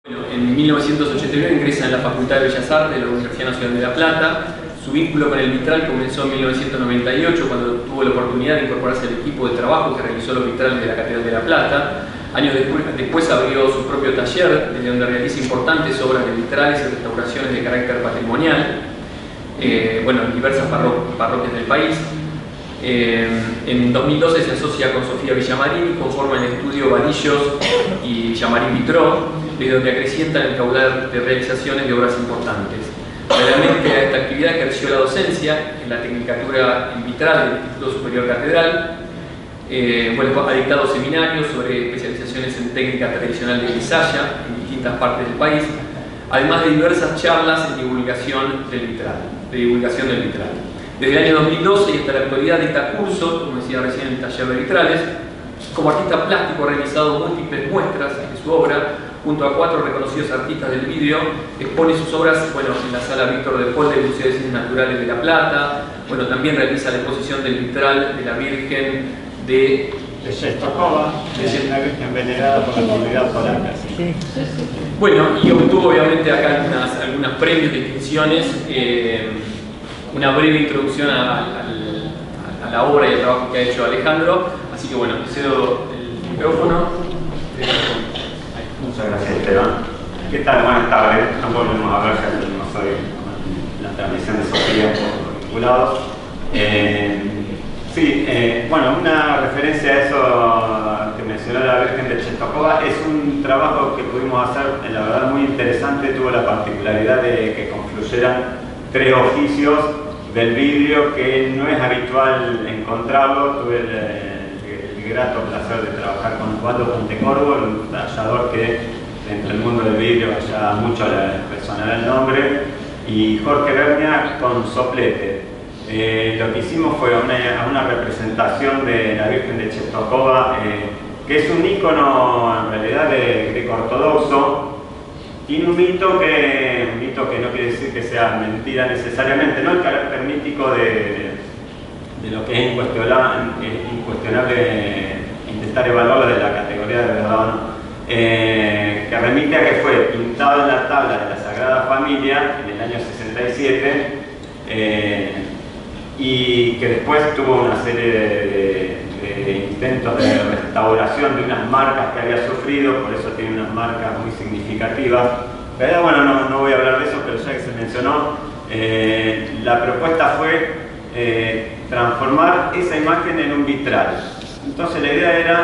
En 1989 ingresa en la Facultad de Bellas Artes de la Universidad Nacional de La Plata. Su vínculo con el vitral comenzó en 1998, cuando tuvo la oportunidad de incorporarse al equipo de trabajo que realizó los vitrales de la Catedral de La Plata. Años después abrió su propio taller, desde donde realiza importantes obras de vitrales y restauraciones de carácter patrimonial, en diversas parroquias del país. En 2012 se asocia con Sofía Villamarín y conforma el estudio Vadillos y Villamarín Vitró, desde donde acrecienta el caudal de realizaciones de obras importantes. Paralelamente a esta actividad ejerció la docencia en la Tecnicatura en Vitral del Instituto Superior Catedral. Ha dictado seminarios sobre especializaciones en técnica tradicional de grisalla en distintas partes del país, además de diversas charlas en divulgación del vitral. Desde el año 2012 y hasta la actualidad dicta cursos, como decía recién, en el taller de vitrales. Como artista plástico ha realizado múltiples muestras de su obra, junto a 4 reconocidos artistas del vidrio. Expone sus obras en la Sala Víctor de Paul del Museo de Ciencias Naturales de La Plata. También realiza la exposición del vitral de la Virgen de Czestochowa, es una virgen venerada por la comunidad polaca. Sí. Y obtuvo obviamente acá algunos premios, distinciones. Una breve introducción a la obra y al trabajo que ha hecho Alejandro. Así que cedo el micrófono. Muchas gracias, Esteban. ¿Qué tal? Buenas tardes. No volvemos a ver, ya que no soy en la transmisión de Sofía por vinculados. Una referencia a eso que mencionó la Virgen de Czestochowa. Es un trabajo que pudimos hacer, la verdad, muy interesante. Tuvo la particularidad de que confluyeran 3 oficios del vidrio que no es habitual encontrarlo. Tuve el grato placer de trabajar con Osvaldo Pontecorvo, un tallador que dentro del mundo del vidrio ya mucho le resonará el nombre, y Jorge Bernia con soplete. Lo que hicimos fue una representación de la Virgen de Czestochowa, que es un ícono en realidad de greco-ortodoxo. Tiene un mito que no quiere decir que sea mentira necesariamente, ¿no? El carácter mítico de lo que es incuestionable intentar evaluarlo de la categoría de verdad o no. Que remite a que fue pintado en la tabla de la Sagrada Familia en el año 67, y que después tuvo una serie de intentos de restauración de unas marcas que había sufrido, por eso tiene unas marcas muy significativas. Pero no voy a hablar de eso, pero ya que se mencionó, la propuesta fue transformar esa imagen en un vitral. Entonces la idea era,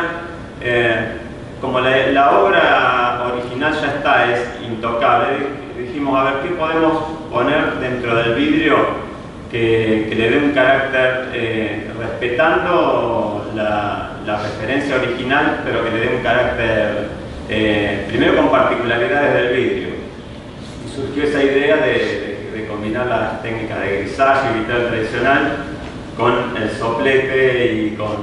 como la obra original ya está, es intocable, dijimos, a ver, ¿qué podemos poner dentro del vidrio que le dé un carácter, respetando la referencia original, pero que le dé un carácter, primero con particularidades del vidrio? Y surgió esa idea de combinar las técnicas de grisaje y vitral tradicional con el soplete y con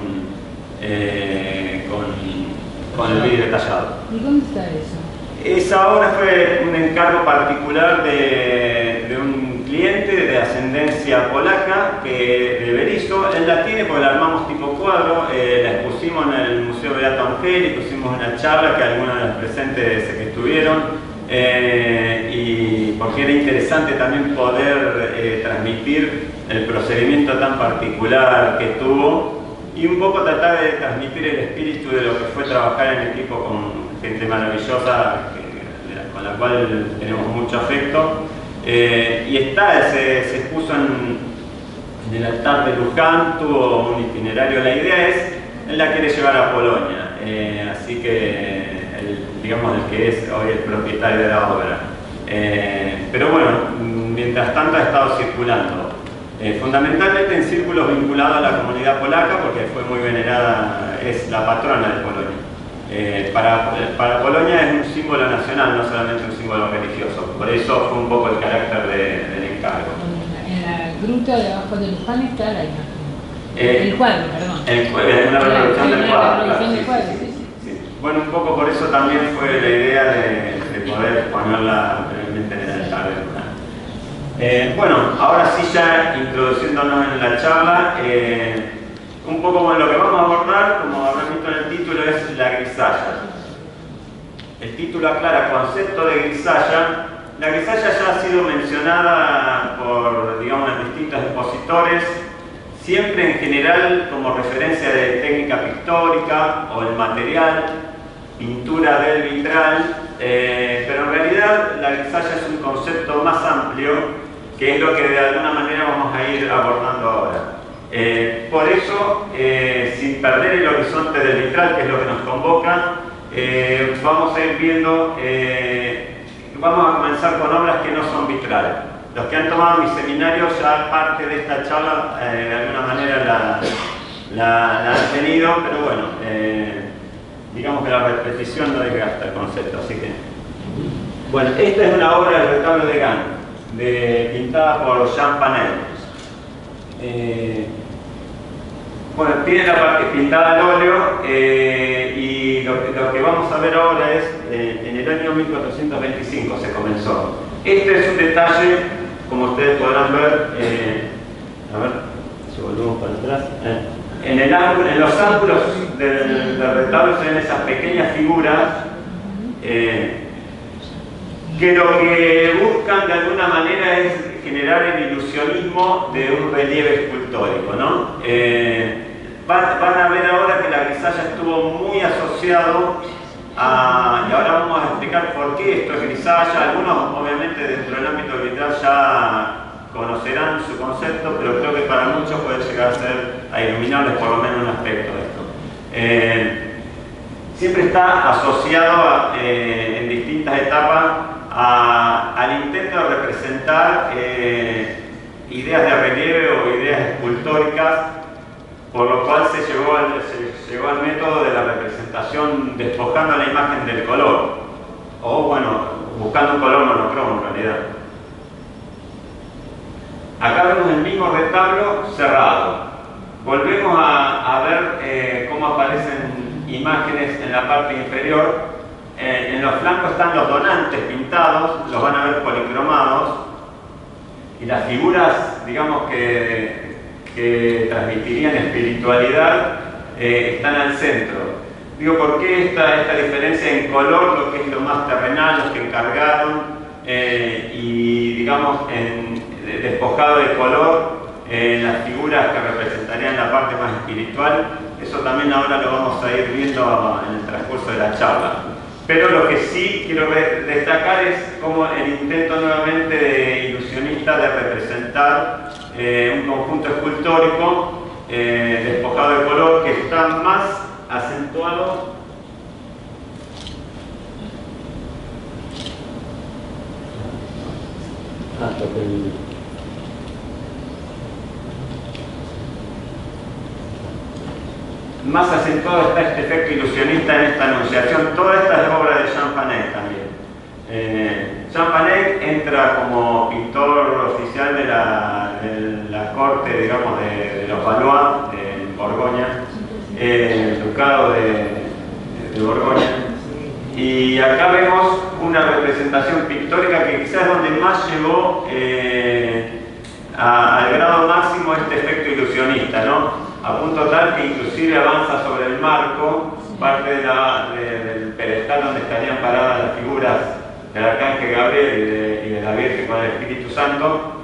el vidrio tallado. ¿Y dónde está eso? Esa obra fue un encargo particular de un cliente de ascendencia polaca, de Berizo. Él la tiene porque la armamos tipo cuadro, la expusimos en el Museo Beato Angeli, pusimos una charla que algunos de los presentes que estuvieron, y porque era interesante también poder transmitir el procedimiento tan particular que tuvo y un poco tratar de transmitir el espíritu de lo que fue trabajar en equipo con gente maravillosa con la cual tenemos mucho afecto. Y se expuso en el altar de Luján, tuvo un itinerario. La idea es, él la quiere llevar a Polonia, así que el que es hoy el propietario de la obra. Pero mientras tanto ha estado circulando, fundamentalmente en círculos vinculados a la comunidad polaca, porque fue muy venerada, es la patrona de Polonia. Para Polonia es un símbolo nacional, no solamente un símbolo religioso. Por eso fue un poco el carácter del encargo. En la gruta de abajo del Luján está la imagen. El cuadro, perdón. Una reproducción del cuadro. Sí. Bueno, un poco por eso también fue la idea de poder ponerla brevemente en el altar del Luján. Ahora sí, ya introduciéndonos en la charla, un poco lo que vamos a abordar, como habrán visto en el título, es la grisalla. el título aclara concepto de grisalla. La grisalla ya ha sido mencionada por, digamos, distintos expositores, siempre en general como referencia de técnica pictórica o el material, pintura del vitral, pero en realidad la grisalla es un concepto más amplio, que es lo que de alguna manera vamos a ir abordando ahora. Por eso, sin perder el horizonte del vitral, que es lo que nos convoca, vamos a ir viendo, vamos a comenzar con obras que no son vitral. Los que han tomado mi seminario ya parte de esta charla de alguna manera la han tenido, pero bueno, digamos que la repetición no desgasta el concepto, así que... Bueno, esta es una obra del retablo de Gand, pintada por Jean Panel. Bueno, tiene la parte pintada al óleo y lo que vamos a ver ahora es, en el año 1425 se comenzó. Este es un detalle, como ustedes podrán ver, a ver, si volvemos para atrás. En los ángulos del retablo se ven esas pequeñas figuras que lo que buscan de alguna manera es generar el ilusionismo de un relieve escultórico, ¿no? Van a ver ahora que la grisalla estuvo muy asociado a, y ahora vamos a explicar por qué esto es grisalla. Algunos obviamente dentro del ámbito vitral ya conocerán su concepto, pero creo que para muchos puede llegar a iluminarles por lo menos un aspecto de esto. Siempre está asociado en distintas etapas al intento de representar ideas de relieve o ideas escultóricas, por lo cual se llegó al método de la representación despojando la imagen del color, o bueno, buscando un color monocromo en realidad. Acá vemos el mismo retablo cerrado. Volvemos a ver cómo aparecen imágenes en la parte inferior. En los flancos están los donantes pintados, los van a ver policromados, y las figuras, digamos, que transmitirían espiritualidad están al centro. Digo, ¿por qué esta diferencia en color? Lo que es lo más terrenal, los que encargaron, y digamos, despojado de color, las figuras que representarían la parte más espiritual. Eso también ahora lo vamos a ir viendo en el transcurso de la charla. Pero lo que sí quiero destacar es como el intento nuevamente ilusionista de representar un conjunto escultórico despojado de color que está más acentuado más acentuado está este efecto ilusionista en esta anunciación. Toda esta es obra de Jean Panel también. Jean Panel entra como pintor oficial de la corte, digamos, de los Valois, de Borgoña, el ducado de Borgoña. Y acá vemos una representación pictórica que quizás es donde más llegó al grado máximo este efecto ilusionista, ¿no? A punto tal que inclusive avanza sobre el marco, parte del pedestal donde estarían paradas las figuras del Arcángel Gabriel y de la Virgen con el Espíritu Santo,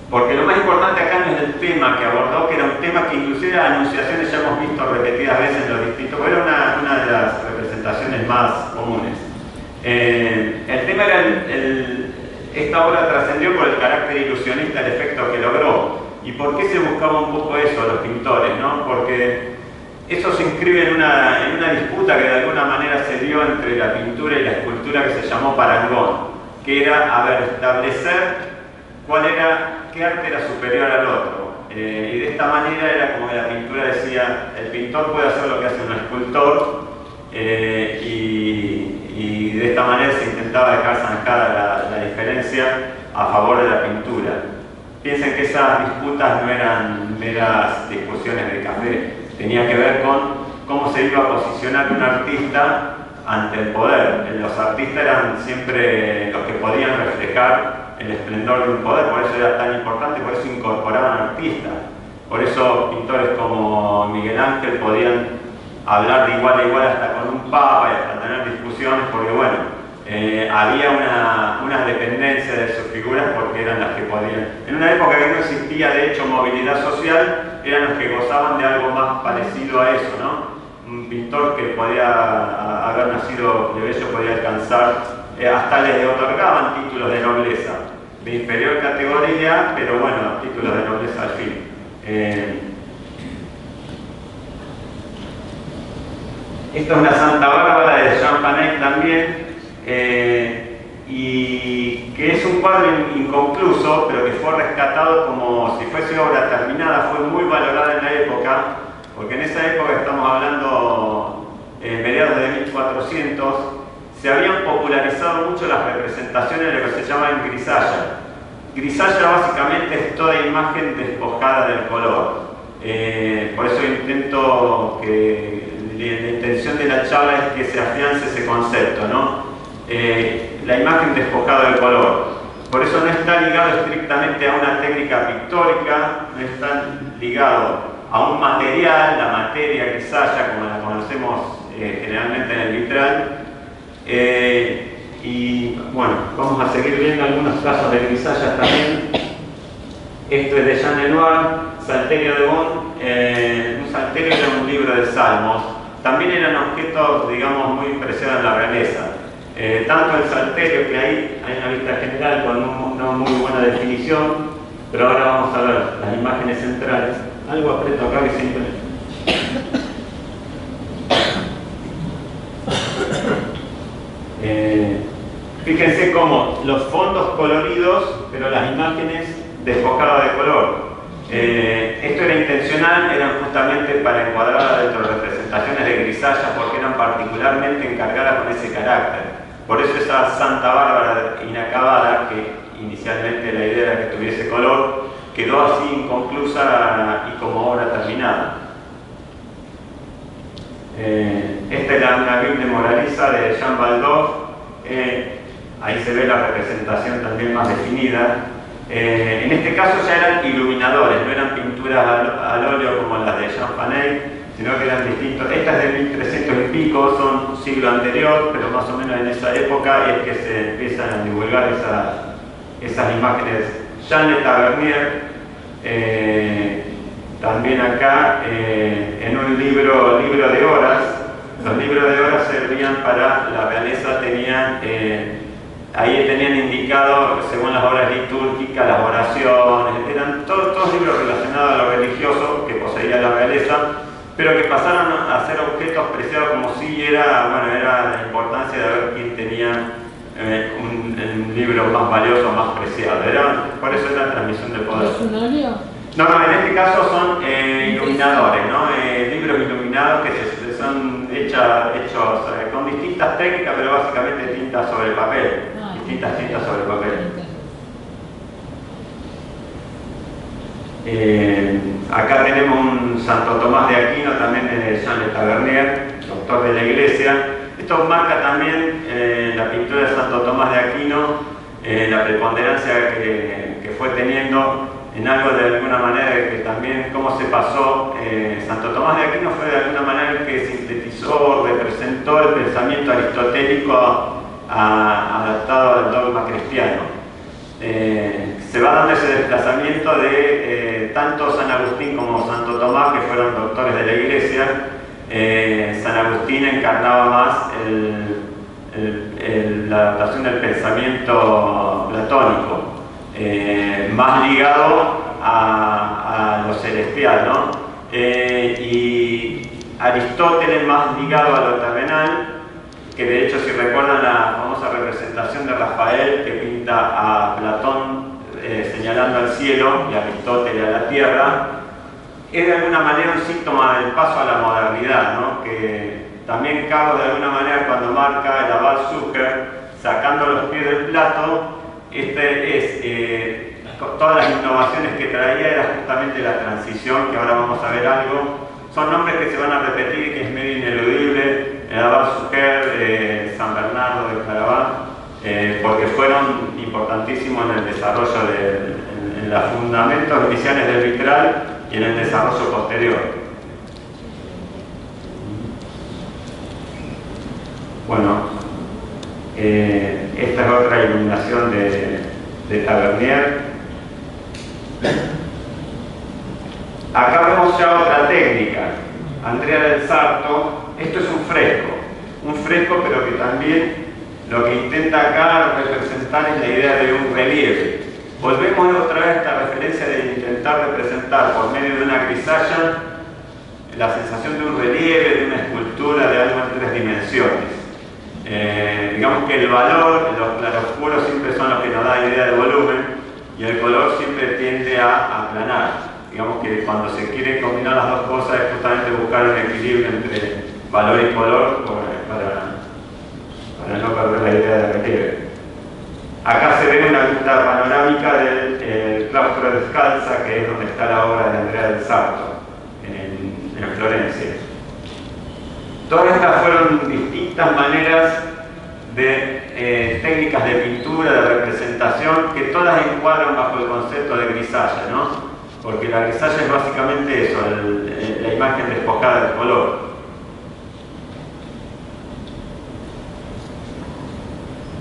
porque lo más importante acá no es el tema que abordó, que era un tema que inclusive las anunciaciones ya hemos visto repetidas veces en los distintos, pero era una de las representaciones más comunes. El tema era, esta obra trascendió por el carácter ilusionista, el efecto que logró. ¿Y por qué se buscaba un poco eso a los pintores, ¿no? Porque eso se inscribe en una disputa que de alguna manera se dio entre la pintura y la escultura que se llamó parangón, que era, establecer qué arte era superior al otro. Y de esta manera era como que la pintura decía, el pintor puede hacer lo que hace un escultor, y de esta manera se intentaba dejar zanjada la diferencia a favor de la pintura. Piensen que esas disputas no eran meras discusiones de café, tenía que ver con cómo se iba a posicionar un artista ante el poder. Los artistas eran siempre los que podían reflejar el esplendor de un poder, por eso era tan importante, por eso incorporaban artistas. Por eso pintores como Miguel Ángel podían hablar de igual a igual hasta con un papa y hasta tener discusiones, porque bueno, había una dependencia de sus figuras porque eran las que podían. En una época que no existía de hecho movilidad social, eran los que gozaban de algo más parecido a eso, ¿no? Un pintor que podía haber nacido plebeyo podía alcanzar, hasta les otorgaban títulos de nobleza, de inferior categoría, pero bueno, títulos de nobleza al fin. Esta es una Santa Bárbara de Jean Panay también, y que es un cuadro inconcluso, pero que fue rescatado como si fuese obra terminada, fue muy valorada en la época, porque en esa época, estamos hablando mediados de 1400, se habían popularizado mucho las representaciones de lo que se llama en grisalla. Grisalla básicamente es toda imagen despojada del color. Por eso intento que la intención de la charla es que se afiance ese concepto, ¿no? La imagen despojada del color. Por eso no está ligado estrictamente a una técnica pictórica, no está ligado a un material, la materia grisalla, como la conocemos generalmente en el vitral. Y bueno, vamos a seguir viendo algunos casos de grisallas también. Esto es de Jean Lenoir, Salterio de Bon. Un salterio era un libro de salmos. También eran objetos, digamos, muy preciados en la realeza. Tanto el salterio, que hay una vista general con una muy buena definición, pero ahora vamos a ver las imágenes centrales. Algo aprieto acá que siempre... Fíjense cómo los fondos coloridos, pero las imágenes despojadas de color. Esto era intencional, eran justamente para encuadrar dentro de representaciones de grisalla, porque eran particularmente encargadas con ese carácter. Por eso esa Santa Bárbara inacabada, que inicialmente la idea era que tuviese color, quedó así inconclusa y como obra terminada. Esta es una Biblia moraliza de Jean Baldoff. Ahí se ve la representación también más definida. En este caso ya eran iluminadores, no eran pinturas al óleo como las de Jean Panay, sino que eran distintos. Esta es de 1300 y pico, son un siglo anterior, pero más o menos en esa época es que se empiezan a divulgar esas imágenes. Jean Le Tavernier, también acá en un libro de horas. Los libros de horas servían para la realeza, ahí tenían indicado, según las horas litúrgicas, las oraciones, eran todos libros relacionados a lo religioso que poseía la realeza, pero que pasaron a ser objetos preciados como si era la importancia de ver quién tenía un libro más valioso, más preciado. Por eso era transmisión de poder. ¿Es un óleo? No, en este caso son iluminadores, ¿no? Libros iluminados que son hechos con distintas técnicas, pero básicamente tintas sobre papel. Distintas tintas sobre papel. Acá tenemos un Santo Tomás de Aquino, también de Jean Le Tavernier, doctor de la Iglesia. Esto marca también la pintura de Santo Tomás de Aquino, la preponderancia que fue teniendo en algo de alguna manera que también cómo se pasó. Santo Tomás de Aquino fue de alguna manera el que sintetizó, representó el pensamiento aristotélico adaptado al dogma cristiano. Se va dando ese desplazamiento de tanto San Agustín como Santo Tomás, que fueron doctores de la Iglesia. San Agustín encarnaba más la adaptación del pensamiento platónico, más ligado a lo celestial, ¿no? Y Aristóteles más ligado a lo terrenal, que de hecho, si recuerdan la famosa representación de Rafael que pinta a Platón señalando al cielo y a Aristóteles a la tierra, es de alguna manera un síntoma del paso a la modernidad, ¿no? Que también Carlos de alguna manera, cuando marca el Abad Zucker sacando los pies del plato, todas las innovaciones que traía era justamente la transición, que ahora vamos a ver algo. Son nombres que se van a repetir y que es medio ineludible: el Abad Zucker, San Bernardo de Claraval, porque fueron importantísimos en el desarrollo en los fundamentos iniciales del vitral y en el desarrollo posterior. Esta es otra iluminación de Tavernier. Acá vemos ya otra técnica, Andrea del Sarto. Esto es un fresco, pero que también lo que intenta acá representar es la idea de un relieve. Volvemos otra vez a esta referencia de intentar representar por medio de una grisalla la sensación de un relieve, de una escultura, de algo en 3 dimensiones. Digamos que el valor, los claroscuros siempre son los que nos da idea de volumen y el color siempre tiende a aplanar. Digamos que cuando se quiere combinar las dos cosas es justamente buscar un equilibrio entre valor y color para no perder la idea de relieve. Acá se ve una vista panorámica del claustro de Descalza, que es donde está la obra de Andrea del Sarto, en Florencia. Todas estas fueron distintas maneras de técnicas de pintura, de representación, que todas encuadran bajo el concepto de grisalla, ¿no? Porque la grisalla es básicamente eso, la imagen despojada del color.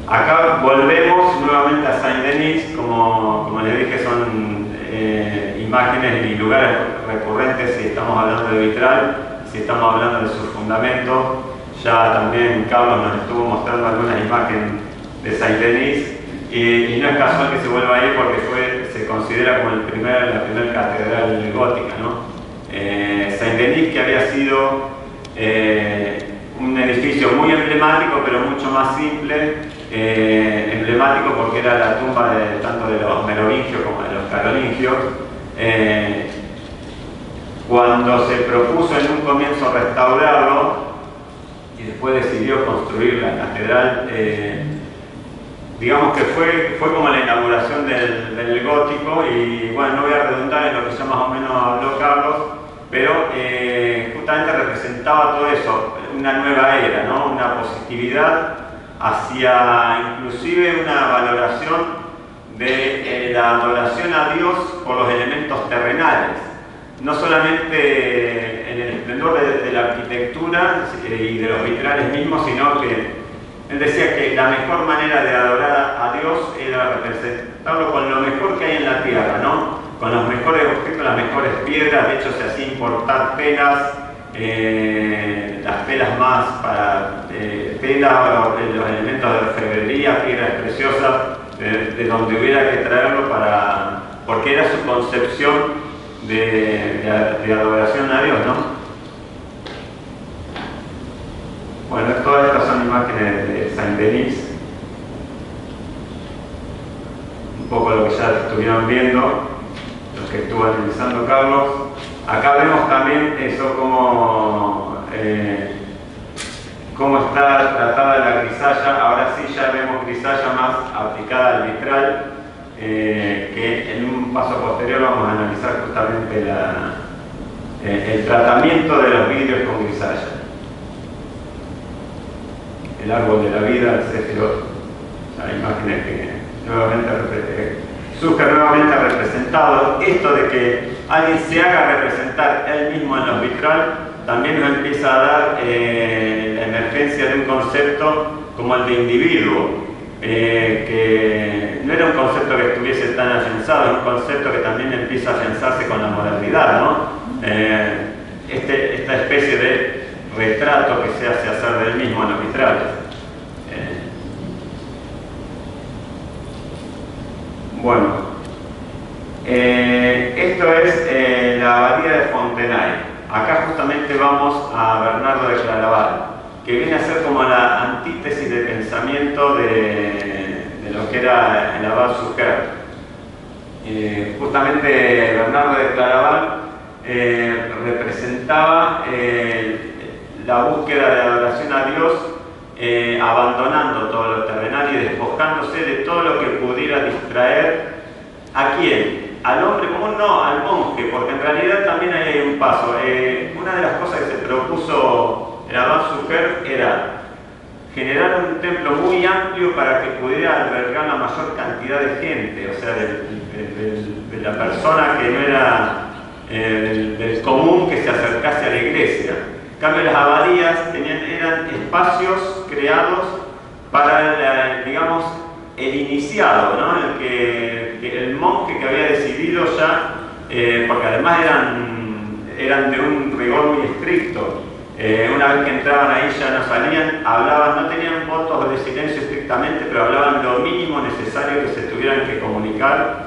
Acá volvemos nuevamente a Saint-Denis, como les dije, son imágenes y lugares recurrentes si estamos hablando de vitral, si estamos hablando de sus fundamentos. Ya también Carlos nos estuvo mostrando algunas imágenes de Saint-Denis y no es casual que se vuelva ahí porque se considera como la primera catedral gótica, ¿no? Saint-Denis, que había sido un edificio muy emblemático pero mucho más simple, emblemático porque era la tumba tanto de los merovingios como de los carolingios. Cuando se propuso en un comienzo restaurarlo y después decidió construir la catedral, digamos que fue como la inauguración del gótico, y bueno, no voy a redundar en lo que ya más o menos habló Carlos, pero justamente representaba todo eso, una nueva era, ¿no? Una positividad hacia inclusive una valoración de la adoración a Dios por los elementos terrenales, no solamente en el esplendor de la arquitectura y de los vitrales mismos, sino que él decía que la mejor manera de adorar a Dios era representarlo con lo mejor que hay en la tierra, ¿no? Con los mejores objetos, las mejores piedras. De hecho, se hacía importar pelas, las pelas más para los elementos de orfebrería, piedras preciosas, de donde hubiera que traerlo porque era su concepción de adoración a Dios, ¿no? Bueno, todas estas son imágenes de Saint-Denis, un poco lo que ya estuvieron viendo, lo que estuvo analizando Carlos. Acá vemos también eso, cómo está tratada la grisalla. Ahora sí ya vemos grisalla más aplicada al vitral, que en un paso posterior vamos a analizar justamente el tratamiento de los vidrios con grisalla. El árbol de la vida, el Céfiro, imágenes que surge nuevamente representado. Esto de que alguien se haga representar él mismo en los vitral también nos empieza a dar la emergencia de un concepto como el de individuo, que no era un concepto que estuviese tan afianzado, es un concepto que también empieza a afianzarse con la modernidad, ¿no? Esta especie de retrato que se hace hacer de él mismo en los vitrales. Bueno, esto es la abadía de Fontenay. Acá justamente vamos a Bernardo de Claraval, que viene a ser como la antítesis de pensamiento de lo que era el abad Suger. Justamente Bernardo de Claraval representaba la búsqueda de adoración a Dios, abandonando todo lo terrenal y despojándose de todo lo que pudiera distraer. ¿A quién? ¿Al hombre común? No, al monje, porque en realidad también hay un paso. Una de las cosas que se propuso el abad Suger era generar un templo muy amplio para que pudiera albergar la mayor cantidad de gente, o sea, de la persona que no era del común que se acercase a la iglesia. En cambio, las abadías eran espacios creados para, digamos, el iniciado, ¿no? El monje que había decidido ya, porque además eran de un rigor muy estricto. Una vez que entraban ahí ya no salían, hablaban, no tenían votos de silencio estrictamente, pero hablaban lo mínimo necesario que se tuvieran que comunicar.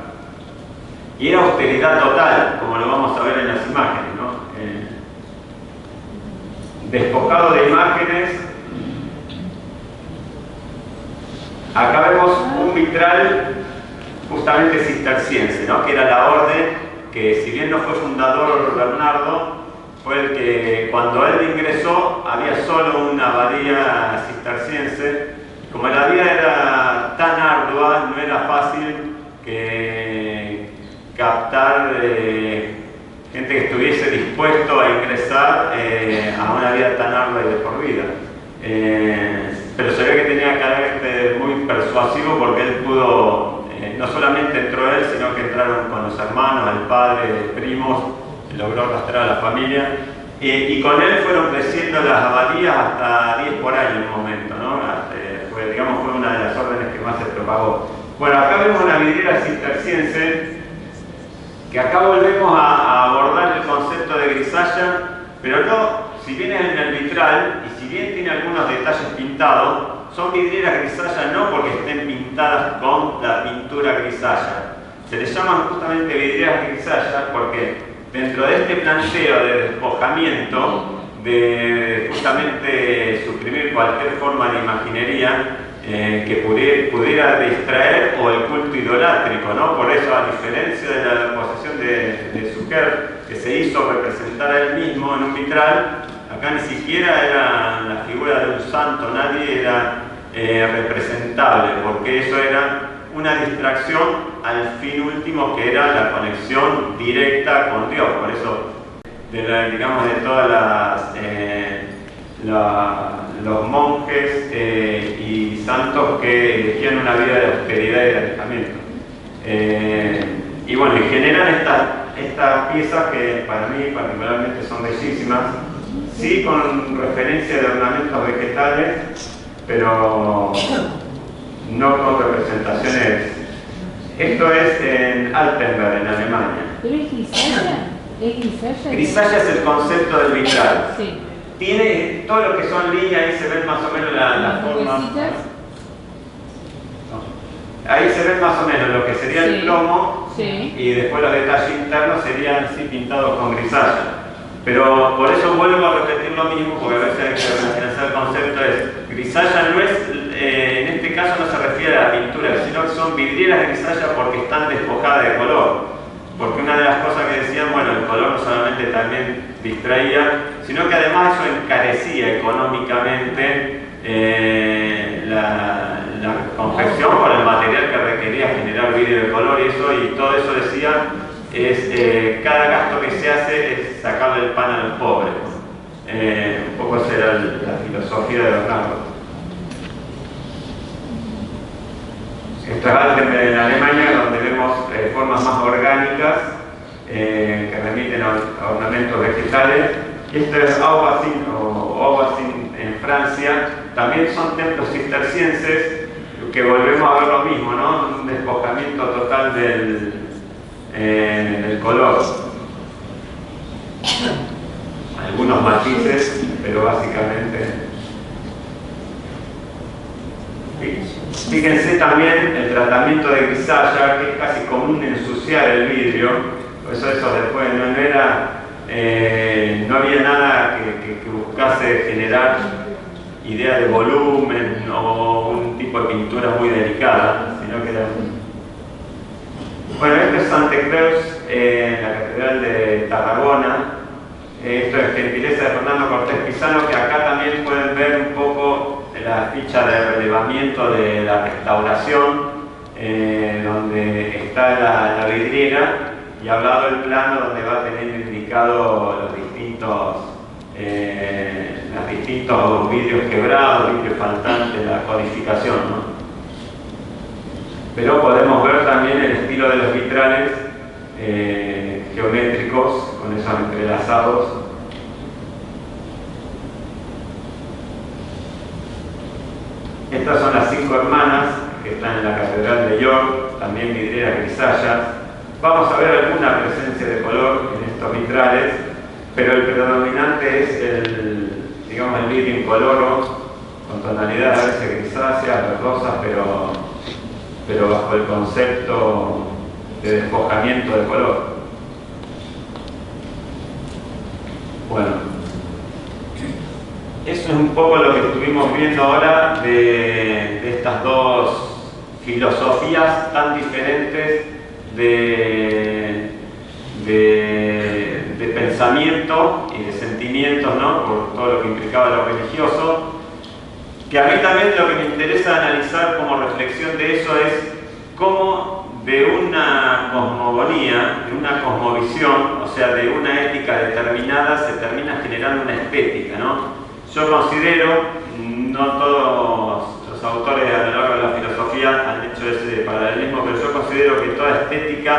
Y era austeridad total, como lo vamos a ver en las imágenes, ¿no? Despojado de imágenes. Acá vemos un vitral justamente cisterciense, ¿no? Que era la orden que, si bien no fue fundador Bernardo, fue el que cuando él ingresó había solo una abadía cisterciense. Como la vida era tan ardua, no era fácil captar gente que estuviese dispuesto a ingresar a una vida tan ardua y de por vida. Pero se ve que tenía carácter muy persuasivo, porque él pudo, no solamente entró él, sino que entraron con los hermanos, el padre, primos, logró arrastrar a la familia, y con él fueron creciendo las abadías hasta 10 por año en un momento, ¿no? Fue una de las órdenes que más se propagó. Bueno, acá vemos una vidriera cisterciense, que acá volvemos a abordar el concepto de grisalla, pero no, si bien es en el vitral, y si bien tiene algunos detalles pintados, son vidrieras grisalla no porque estén pintadas con la pintura grisalla. Se les llaman justamente vidrieras grisalla porque dentro de este planteo de despojamiento, de justamente suprimir cualquier forma de imaginería que pudiera distraer o el culto idolátrico, ¿no? Por eso, a diferencia de la posesión de Zucker, que se hizo representar a él mismo en un vitral, acá ni siquiera era la figura de un santo, nadie era representable, porque eso era una distracción al fin último, que era la conexión directa con Dios. Por eso, digamos, de todas los monjes y santos que elegían una vida de austeridad y de alejamiento. Y bueno, y generan estas piezas que para mí particularmente son bellísimas, sí con referencia de ornamentos vegetales, pero no con representaciones. Esto es en Altenberg, en Alemania. ¿Pero es grisalla? ¿Es grisalla? Grisalla es el concepto del vitral. Sí. Tiene todo lo que son líneas, ahí se ven más o menos la forma. Ahí se ve más o menos lo que sería el plomo, y después los detalles internos serían así pintados con grisalla. Pero por eso vuelvo a repetir lo mismo, porque a veces hay que relacionar el concepto. Grisalla no es, en este caso no se refiere a la pintura, sino que son vidrieras de grisalla porque están despojadas de color. Porque una de las cosas que decían, bueno, el color no solamente también distraía, sino que además eso encarecía económicamente la confección por el material que requería generar vidrio de color, y todo eso decía, cada gasto que se hace es sacarle el pan a los pobres. Un poco esa era la filosofía de Bernardo. Esto es Altenberg en Alemania, donde vemos formas más orgánicas que remiten a ornamentos vegetales. Esto es Aubassin en Francia. También son templos cistercienses, que volvemos a ver lo mismo, ¿no? Un despojamiento total del color. Algunos matices, pero básicamente. Fíjense también el tratamiento de grisalla, que es casi común ensuciar el vidrio. Por eso después no había nada que buscase generar idea de volumen o un tipo de pintura muy delicada, sino que era... Bueno, esto es Santa Creus, la Catedral de Tarragona. Esto es gentileza de Fernando Cortés Pizano, que acá también pueden ver un poco la ficha de relevamiento de la restauración, donde está la vidriera, y hablado el plano donde va teniendo indicado los distintos vidrios quebrados, vidrios faltantes, la codificación, ¿no? Pero podemos ver también el estilo de los vitrales geométricos, con esos entrelazados. Estas son las 5 hermanas que están en la Catedral de York, también vidrieras grisallas. Vamos a ver alguna presencia de color en estos vitrales, pero el predominante es el vidrio incoloro, con tonalidades a veces grisáceas, verdosas, pero bajo el concepto de despojamiento de color. Bueno, eso es un poco lo que estuvimos viendo ahora de estas dos filosofías tan diferentes de pensamiento y de sentimientos, ¿no? Por todo lo que implicaba lo religioso, que a mí también lo que me interesa analizar como reflexión de eso es cómo de una cosmogonía, de una cosmovisión, o sea, de una ética determinada, se termina generando una estética, ¿no? Yo considero, no todos los autores a lo largo de la filosofía han hecho ese paralelismo, pero yo considero que toda estética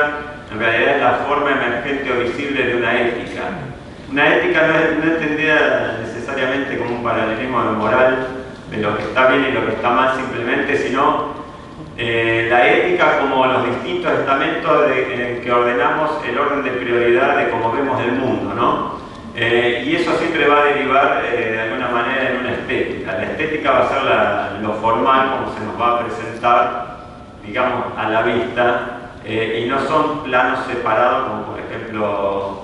en realidad es la forma emergente o visible de una ética. Una ética no entendida necesariamente como un paralelismo de lo moral, de lo que está bien y lo que está mal simplemente, sino la ética como los distintos estamentos en que ordenamos el orden de prioridad de cómo vemos el mundo, ¿no? Y eso siempre va a derivar de alguna manera en una estética. La estética va a ser lo formal, como se nos va a presentar, digamos, a la vista, y no son planos separados, como por ejemplo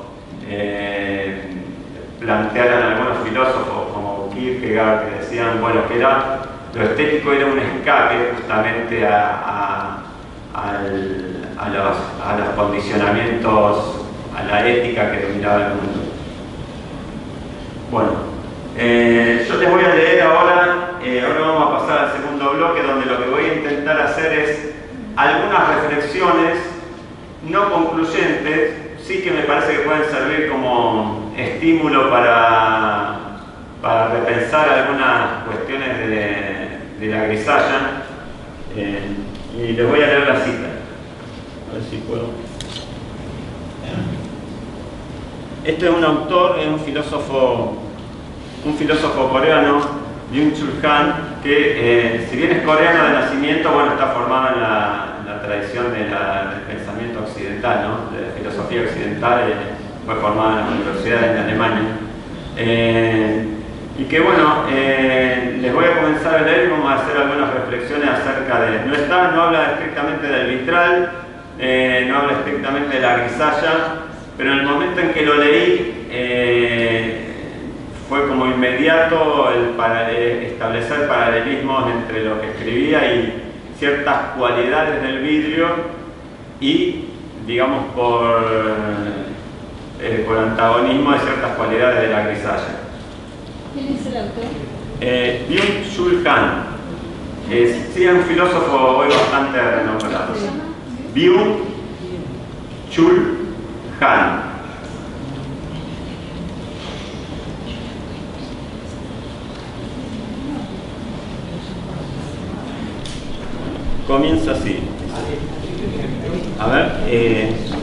plantearon algunos filósofos como Kierkegaard, que decían, bueno, que lo estético era un escape justamente a los condicionamientos, a la ética que dominaba el mundo. Bueno, yo les voy a leer ahora vamos a pasar al segundo bloque, donde lo que voy a intentar hacer es algunas reflexiones no concluyentes, sí que me parece que pueden servir como estímulo para repensar algunas cuestiones de la grisalla, y les voy a leer la cita, a ver si puedo. Este es un autor, es un filósofo coreano, Byung-Chul Han, que si bien es coreano de nacimiento, bueno, está formado en la tradición del pensamiento occidental, ¿no? De la filosofía occidental, fue formado en las universidades de Alemania. Y que bueno, les voy a comenzar a leer y vamos a hacer algunas reflexiones acerca de... No habla estrictamente del vitral, no habla estrictamente de la grisalla, pero en el momento en que lo leí, fue como inmediato establecer paralelismos entre lo que escribía y ciertas cualidades del vidrio y, digamos, por antagonismo de ciertas cualidades de la grisalla. ¿Quién es el autor? Byung-Chul Han. Sí, es un filósofo hoy bastante renombrado. Byung-Chul Han. Comienza así. A ver,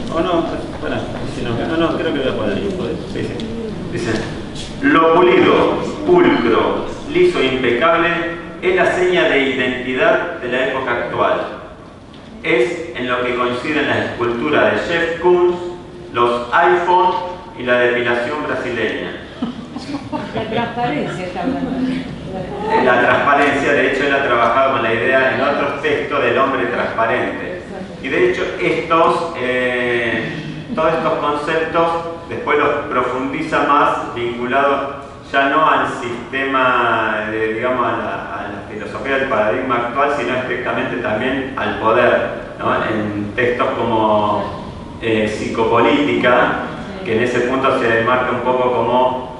no, espera, no, creo que voy a poder ir. Sí. Dice: lo pulido, pulcro, liso e impecable es la seña de identidad de la época actual. Es en lo que coinciden la escultura de Jeff Koons, los iPhone y la depilación brasileña. La transparencia está hablando. La transparencia, de hecho, él ha trabajado con la idea en otros textos del hombre transparente. Y de hecho, todos estos conceptos después los profundiza más, vinculados ya no al sistema, digamos, a la filosofía del paradigma actual, sino estrictamente también al poder, ¿no? En textos como Psicopolítica, que en ese punto se enmarca un poco como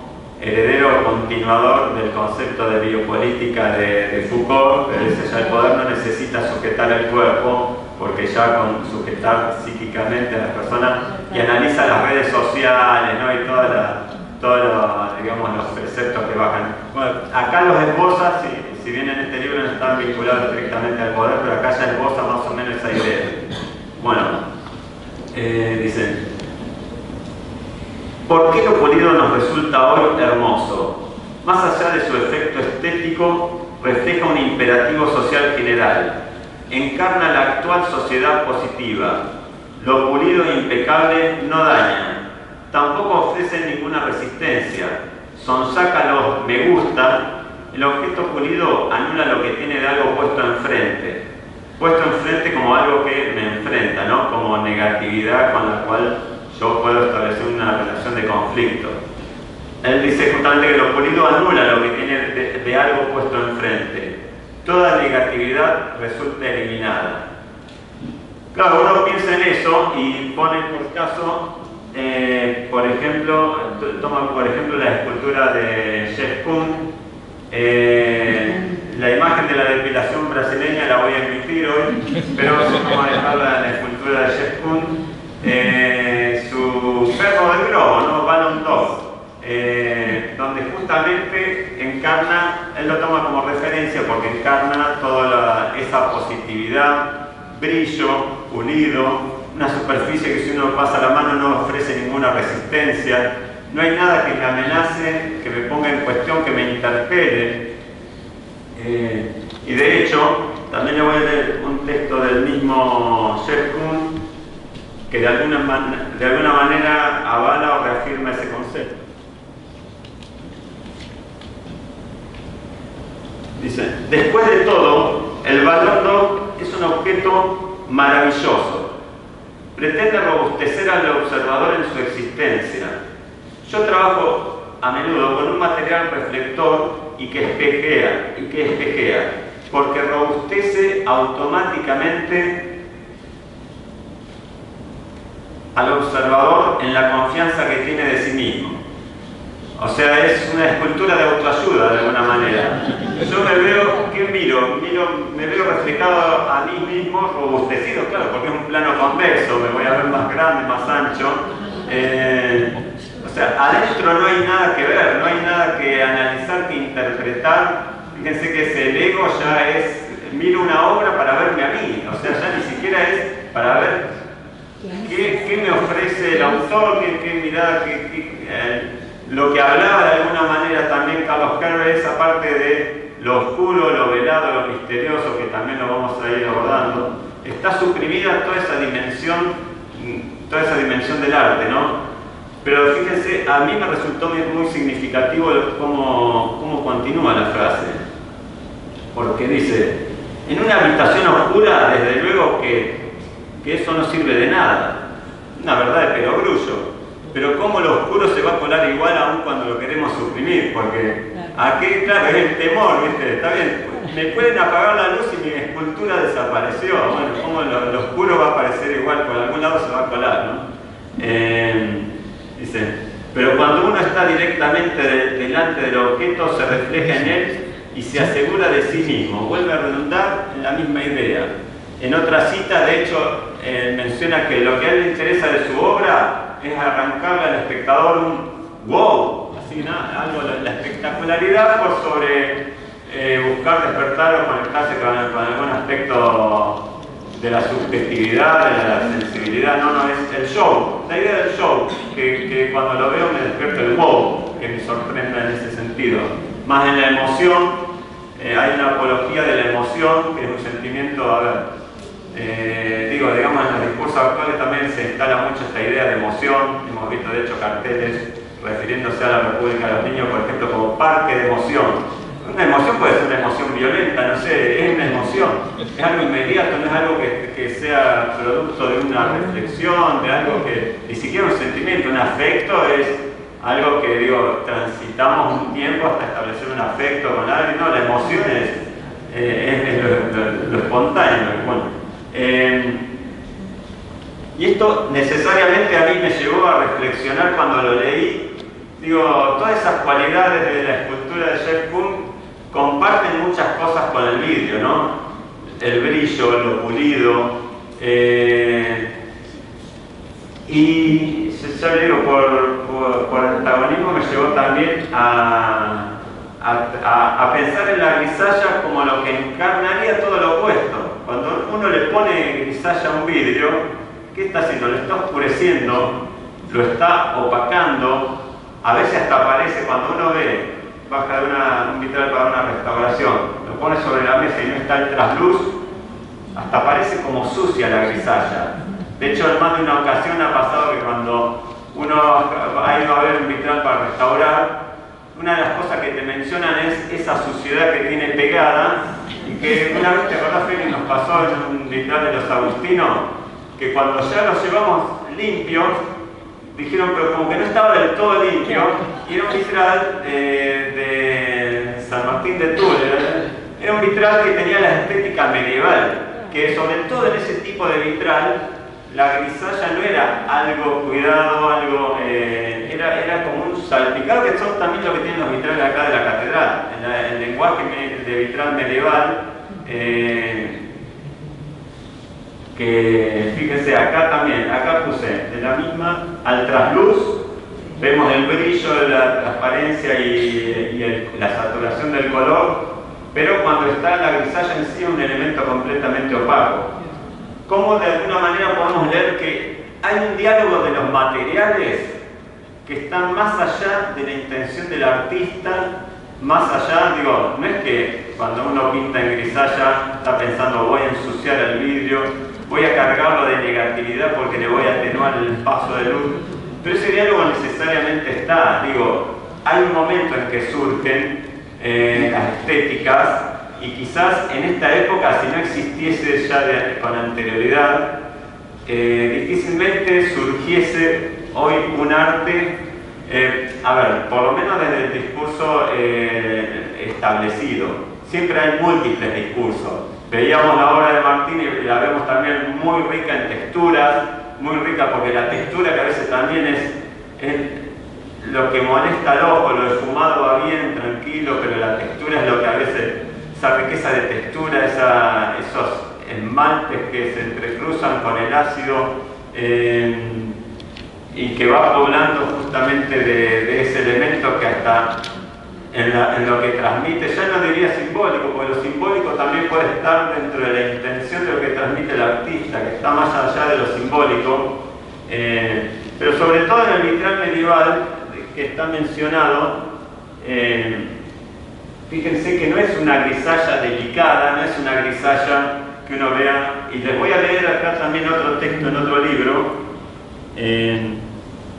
heredero continuador del concepto de biopolítica de Foucault, pero dice ya el poder no necesita sujetar el cuerpo, porque ya con sujetar psíquicamente a las personas, y analiza las redes sociales, ¿no? Y todos los preceptos que bajan. Bueno, acá los esboza, si bien en este libro no están vinculados estrictamente al poder, pero acá ya esboza más o menos esa idea. Bueno, dicen: ¿por qué lo pulido nos resulta hoy hermoso? Más allá de su efecto estético, refleja un imperativo social general, encarna la actual sociedad positiva. Lo pulido e impecable no daña, tampoco ofrece ninguna resistencia, sonsaca los me gusta. El objeto pulido anula lo que tiene de algo puesto enfrente como algo que me enfrenta, ¿no? Como negatividad con la cual yo puedo establecer una relación de conflicto. Él dice justamente que lo pulido anula lo que tiene de algo puesto enfrente. Toda negatividad resulta eliminada. Claro, uno piensa en eso y pone por caso, por ejemplo, toma por ejemplo la escultura de Jeff Koons. La imagen de la depilación brasileña la voy a emitir hoy, pero vamos a dejarla en la escultura de Jeff Koons. Su perro de globo, ¿no? Ballon Dog, donde justamente encarna, él lo toma como referencia porque encarna toda esa positividad, brillo, pulido, una superficie que si uno pasa la mano no ofrece ninguna resistencia, no hay nada que me amenace, que me ponga en cuestión, que me interpele. Y de hecho, también le voy a leer un texto del mismo Jeff Koons que de alguna manera avala o reafirma ese concepto. Dice, después de todo, el Ballon Dog es un objeto maravilloso. Pretende robustecer al observador en su existencia. Yo trabajo a menudo con un material reflector y que espejea, porque robustece automáticamente al observador en la confianza que tiene de sí mismo. O sea, es una escultura de autoayuda de alguna manera. Yo me veo, ¿qué miro? Me veo reflejado a mí mismo, robustecido, claro, porque es un plano convexo, me voy a ver más grande, más ancho. O sea, adentro no hay nada que ver, no hay nada que analizar, que interpretar. Fíjense que ese ego ya es, miro una obra para verme a mí, o sea, ya ni siquiera es para ver qué me ofrece el autor, qué mirada, lo que hablaba de alguna manera también Carlos Kerr, esa parte de lo oscuro, lo velado, lo misterioso, que también lo vamos a ir abordando. Está suprimida toda esa dimensión del arte, ¿no? Pero fíjense, a mí me resultó muy significativo cómo continúa la frase. Porque dice, en una habitación oscura, desde luego que eso no sirve de nada. Una verdad de perogrullo. Pero cómo lo oscuro se va a colar igual aún cuando lo queremos suprimir. Porque aquí, claro, es el temor, ¿viste? Está bien, me pueden apagar la luz y mi escultura desapareció. Bueno, cómo lo oscuro va a aparecer igual, por algún lado se va a colar, ¿no? Dice, pero cuando uno está directamente delante del objeto, se refleja en él y se asegura de sí mismo. Vuelve a redundar en la misma idea. En otra cita, de hecho, menciona que lo que a él le interesa de su obra es arrancarle al espectador un wow, así, nada, algo, la espectacularidad por sobre buscar despertar o conectarse con algún aspecto de la subjetividad, de la sensibilidad. No, es el show, la idea del show, que cuando lo veo me despierta el wow, que me sorprenda en ese sentido. Más en la emoción, hay una apología de la emoción, que es un sentimiento, digamos, en los discursos actuales también se instala mucho esta idea de emoción. Hemos visto de hecho carteles refiriéndose a la República de los Niños, por ejemplo, como parque de emoción. Una emoción puede ser una emoción violenta, no sé, es una emoción, es algo inmediato, no es algo que sea producto de una reflexión, de algo que, ni siquiera un sentimiento, un afecto es algo que, transitamos un tiempo hasta establecer un afecto con alguien. No, la emoción es lo espontáneo. Bueno, y esto necesariamente a mí me llevó a reflexionar cuando lo leí. Todas esas cualidades de la escultura de Jeff Koons comparten muchas cosas con el vidrio, ¿no? El brillo, lo pulido, y ya le digo, por antagonismo me llevó también a pensar en la grisalla como lo que encarnaría todo lo opuesto. Cuando uno le pone grisalla a un vidrio, ¿qué está haciendo? Lo está oscureciendo, lo está opacando. A veces hasta parece, cuando uno ve baja de un vitral para una restauración, lo pone sobre la mesa y no está el trasluz, hasta parece como sucia la grisalla. De hecho, en más de una ocasión ha pasado que cuando uno ha ido a ver un vitral para restaurar, una de las cosas que te mencionan es esa suciedad que tiene pegada, y que una vez, te acordás, Feli, nos pasó en un vitral de los agustinos, que cuando ya lo llevamos limpio, dijeron, pero como que no estaba del todo limpio, y era un vitral de San Martín de Tours, era un vitral que tenía la estética medieval, que sobre todo en ese tipo de vitral, la grisalla no era algo cuidado, algo, era como un salpicado, que son también lo que tienen los vitrales acá de la catedral, el lenguaje de vitral medieval, que fíjense, acá también, acá puse de la misma al trasluz, vemos el brillo, la transparencia y la saturación del color, pero cuando está la grisalla en sí es un elemento completamente opaco. ¿Cómo de alguna manera podemos leer que hay un diálogo de los materiales que están más allá de la intención del artista? Más allá, digo, no es que cuando uno pinta en grisalla está pensando voy a ensuciar el vidrio, voy a cargarlo de negatividad porque le voy a atenuar el paso de luz, pero ese diálogo necesariamente está, digo, hay un momento en que surgen las estéticas, y quizás en esta época, si no existiese ya con anterioridad, difícilmente surgiese hoy un arte, a ver, por lo menos desde el discurso establecido. Siempre hay múltiples discursos. Veíamos la obra de Martín y la vemos también muy rica en texturas, muy rica porque la textura, que a veces también es lo que molesta al ojo, lo esfumado va bien, tranquilo, pero la textura es lo que a veces, esa riqueza de textura, esos esmaltes que se entrecruzan con el ácido y que va poblando justamente de ese elemento que hasta en lo que transmite, ya no diría simbólico, porque lo simbólico también puede estar dentro de la intención de lo que transmite el artista, que está más allá de lo simbólico, pero sobre todo en el vitral medieval que está mencionado, fíjense que no es una grisalla delicada, no es una grisalla que uno vea, y les voy a leer acá también otro texto en otro libro, de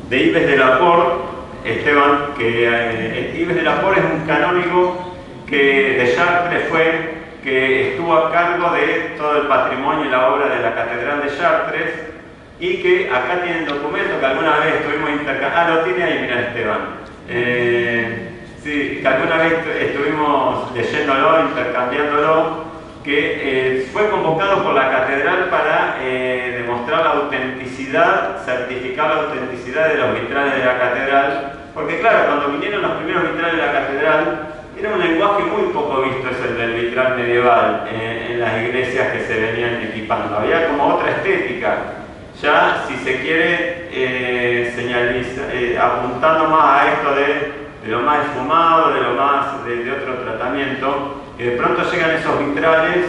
Yves de la Porte, Esteban, que Yves de la Porte es un canónigo que de Chartres que estuvo a cargo de todo el patrimonio y la obra de la Catedral de Chartres, y que acá tienen documentos que alguna vez estuvimos intercambiando. Lo tiene ahí, mira, Esteban. Sí, que alguna vez estuvimos leyéndolo, intercambiándolo, que fue convocado por la catedral para demostrar la autenticidad, certificar la autenticidad de los vitrales de la catedral, porque claro, cuando vinieron los primeros vitrales de la catedral, era un lenguaje muy poco visto, es el del vitral medieval, en las iglesias que se venían equipando. Había como otra estética, ya si se quiere señalizar, apuntando más a esto de lo más esfumado, de lo más de otro tratamiento, y de pronto llegan esos vitrales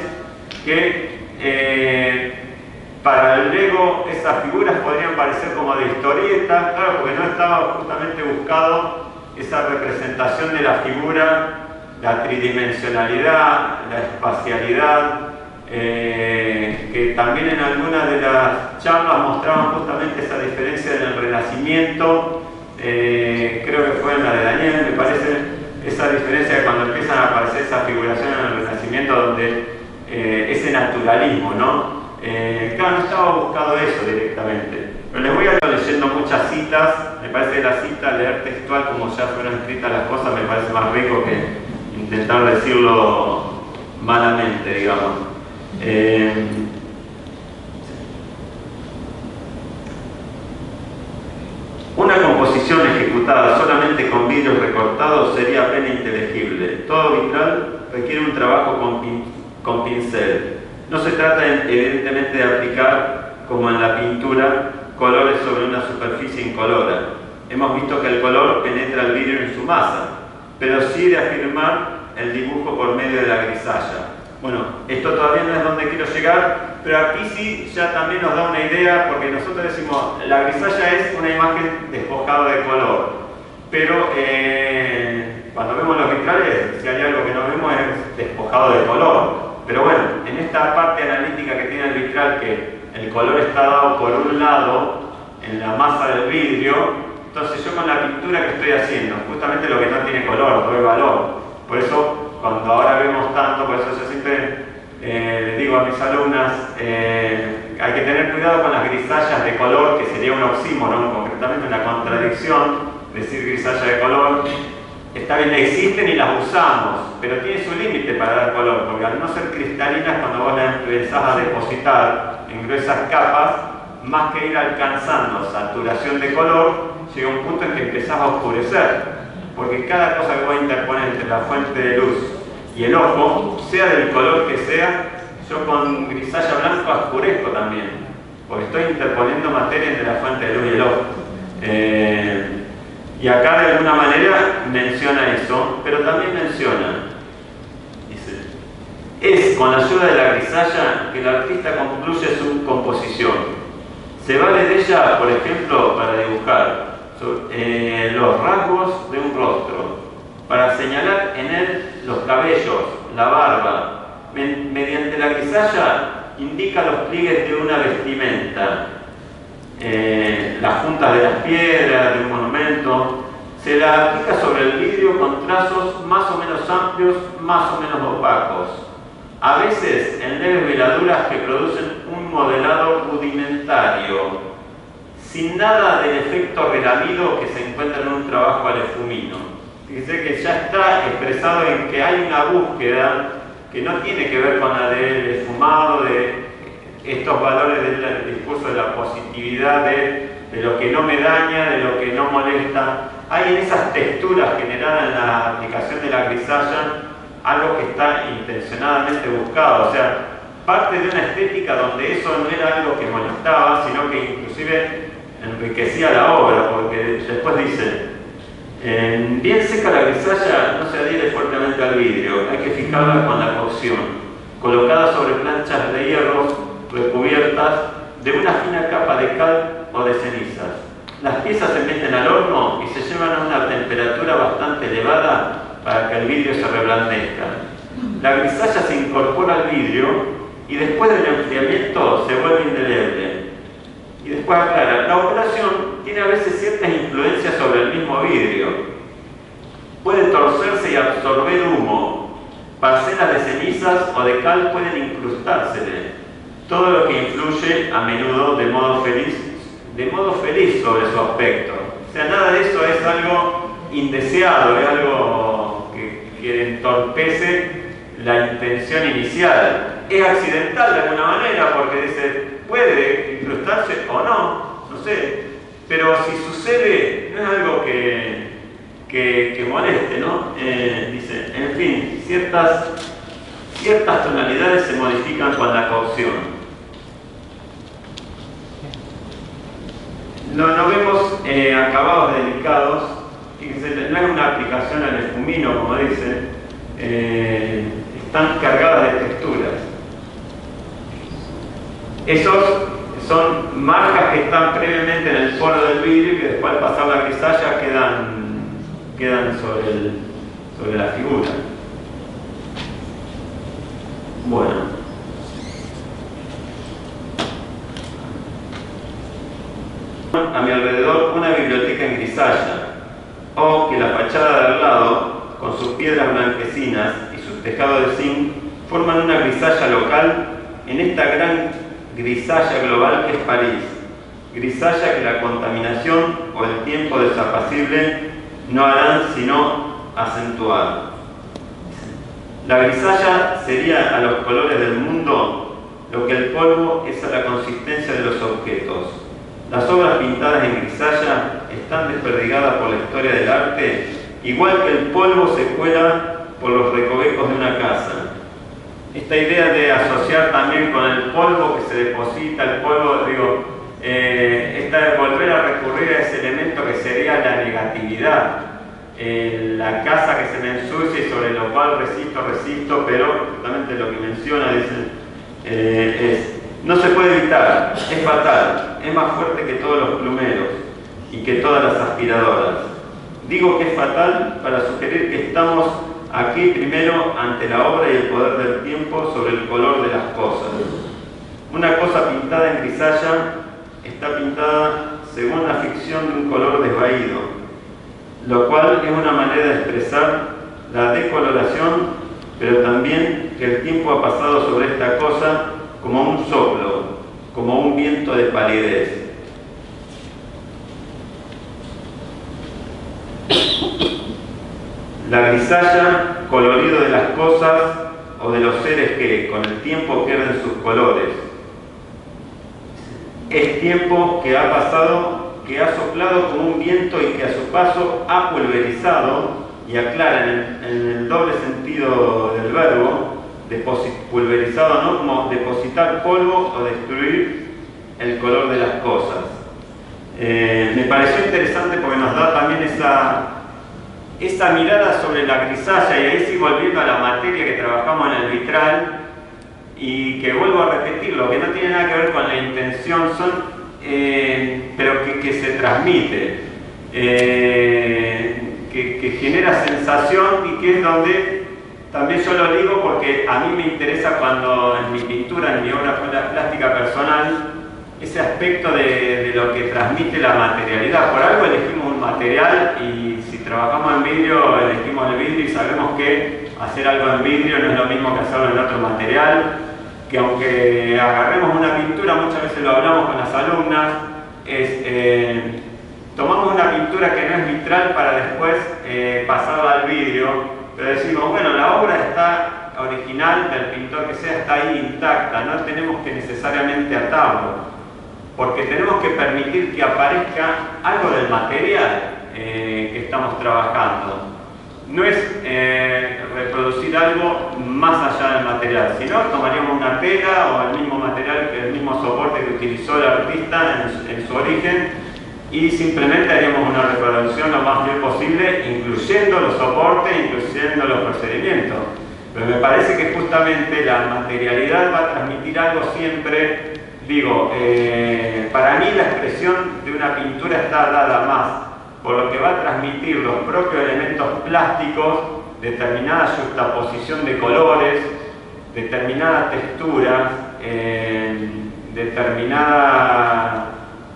que para el Lego esas figuras podrían parecer como de historieta, claro, porque no estaba justamente buscado esa representación de la figura, la tridimensionalidad, la espacialidad, que también en algunas de las charlas mostraban justamente esa diferencia en el Renacimiento, creo que fue en la de Daniel, me parece, esa diferencia de cuando empiezan a aparecer esa figuración en el Renacimiento, donde ese naturalismo, ¿no? Claro, no estaba buscado eso directamente, pero les voy a ir leyendo muchas citas. Me parece que la cita, leer textual como ya fueron escritas las cosas, me parece más rico que intentar decirlo malamente, digamos. Una composición ejecutada solamente con vidrios recortados sería apenas inteligible. Todo vitral requiere un trabajo con pincel. No se trata evidentemente de aplicar, como en la pintura, colores sobre una superficie incolora. Hemos visto que el color penetra el vidrio en su masa, pero sí de afirmar el dibujo por medio de la grisalla. Bueno, esto todavía no es donde quiero llegar, pero aquí sí ya también nos da una idea, porque nosotros decimos, la grisalla es una imagen despojada de color, pero cuando vemos los vitrales, si hay algo que no vemos es despojado de color. Pero bueno, en esta parte analítica que tiene el vitral, que el color está dado por un lado en la masa del vidrio, entonces yo con la pintura que estoy haciendo, justamente lo que no tiene color, doy valor. Por eso, cuando ahora vemos tanto, por eso yo siempre les digo a mis alumnas, hay que tener cuidado con las grisallas de color, que sería un oxímoron, concretamente una contradicción, decir grisalla de color. Está bien, existen y las usamos, pero tiene su límite para dar color, porque al no ser cristalinas, cuando vos las empezás a depositar en gruesas capas, más que ir alcanzando saturación de color, llega un punto en que empezás a oscurecer, porque cada cosa que voy a interponer entre la fuente de luz y el ojo, sea del color que sea, yo con grisalla blanca oscurezco también, porque estoy interponiendo materia entre la fuente de luz y el ojo. Y acá de alguna manera menciona eso, pero también menciona, dice, es con la ayuda de la grisalla que el artista concluye su composición. Se vale de ella, por ejemplo, para dibujar los rasgos de un rostro, para señalar en él los cabellos, la barba. Mediante la grisalla indica los pliegues de una vestimenta, las puntas de las piedras, de un monumento. Se la aplica sobre el vidrio con trazos más o menos amplios, más o menos opacos. A veces en leves veladuras que producen un modelado rudimentario, sin nada del efecto relamido que se encuentra en un trabajo alefumino. Fíjense que ya está expresado en que hay una búsqueda que no tiene que ver con la del esfumado, de estos valores del discurso de la positividad, de lo que no me daña, de lo que no molesta. Hay en esas texturas generadas en la aplicación de la grisalla algo que está intencionadamente buscado, o sea, parte de una estética donde eso no era algo que molestaba, sino que inclusive enriquecía la obra, porque después dice, bien seca la grisalla no se adhiere fuertemente al vidrio, hay que fijarla con la cocción, colocada sobre planchas de hierro recubiertas de una fina capa de cal o de cenizas. Las piezas se meten al horno y se llevan a una temperatura bastante elevada para que el vidrio se reblandezca. La grisalla se incorpora al vidrio y después del enfriamiento se vuelve indeleble. Y después aclara, la operación tiene a veces ciertas influencias sobre el mismo vidrio. Puede torcerse y absorber humo. Parcelas de cenizas o de cal pueden incrustársele. Todo lo que influye a menudo de modo feliz sobre su aspecto. O sea, nada de eso es algo indeseado, es algo que entorpece la intención inicial. Es accidental de alguna manera, porque dice, puede incrustarse o no sé, pero si sucede, no es algo que moleste, ¿no? Dice, en fin, ciertas tonalidades se modifican con la cocción. No vemos acabados delicados, fíjense, no es una aplicación al esfumino, como dice, están cargadas de texturas. Esos son marcas que están previamente en el foro del vidrio y que después al pasar la grisalla quedan sobre la figura. Bueno. A mi alrededor una biblioteca en grisalla, o que la fachada de al lado, con sus piedras blanquecinas y sus tejados de zinc, forman una grisalla local en esta gran grisalla global que es París. Grisalla que la contaminación o el tiempo desapacible no harán sino acentuar. La grisalla sería a los colores del mundo lo que el polvo es a la consistencia de los objetos. Las obras pintadas en grisalla están desperdigadas por la historia del arte, igual que el polvo se cuela por los recovecos de una casa. Esta idea de asociar también con el polvo que se deposita, el polvo, esta de volver a recurrir a ese elemento que sería la negatividad. La casa que se me ensucia y sobre lo cual resisto, pero justamente lo que menciona dice, no se puede evitar, es fatal, es más fuerte que todos los plumeros y que todas las aspiradoras. Digo que es fatal para sugerir que estamos aquí primero ante la obra y el poder del tiempo sobre el color de las cosas. Una cosa pintada en grisalla está pintada según la ficción de un color desvaído, lo cual es una manera de expresar la decoloración, pero también que el tiempo ha pasado sobre esta cosa como un soplo, como un viento de palidez. La grisalla, colorido de las cosas o de los seres que con el tiempo pierden sus colores. Es tiempo que ha pasado, que ha soplado como un viento y que a su paso ha pulverizado, y aclara en el doble sentido del verbo, pulverizado, ¿no? Como depositar polvo o destruir el color de las cosas. Me pareció interesante porque nos da también esa mirada sobre la grisalla, y ahí sí volviendo a la materia que trabajamos en el vitral, y que vuelvo a repetirlo, que no tiene nada que ver con la intención, pero que se transmite, que genera sensación, y que es donde también yo lo digo porque a mí me interesa cuando en mi pintura, en mi obra plástica personal, ese aspecto de lo que transmite la materialidad. Por algo elegimos un material, y si trabajamos en vidrio, elegimos el vidrio, y sabemos que hacer algo en vidrio no es lo mismo que hacerlo en otro material, que aunque agarremos una pintura, muchas veces lo hablamos con las alumnas, tomamos una pintura que no es vitral para después pasarla al vidrio, pero decimos, bueno, la obra está original del pintor que sea, está ahí intacta, no tenemos que necesariamente atarlo, porque tenemos que permitir que aparezca algo del material que estamos trabajando. No es reproducir algo más allá del material, sino tomaríamos una tela o el mismo material, el mismo soporte que utilizó el artista en su origen, y simplemente haríamos una reproducción lo más bien posible, incluyendo los soportes, incluyendo los procedimientos. Pero me parece que justamente la materialidad va a transmitir algo siempre. Digo, para mí la expresión de una pintura está dada más por lo que va a transmitir los propios elementos plásticos, determinada juxtaposición de colores, determinada textura,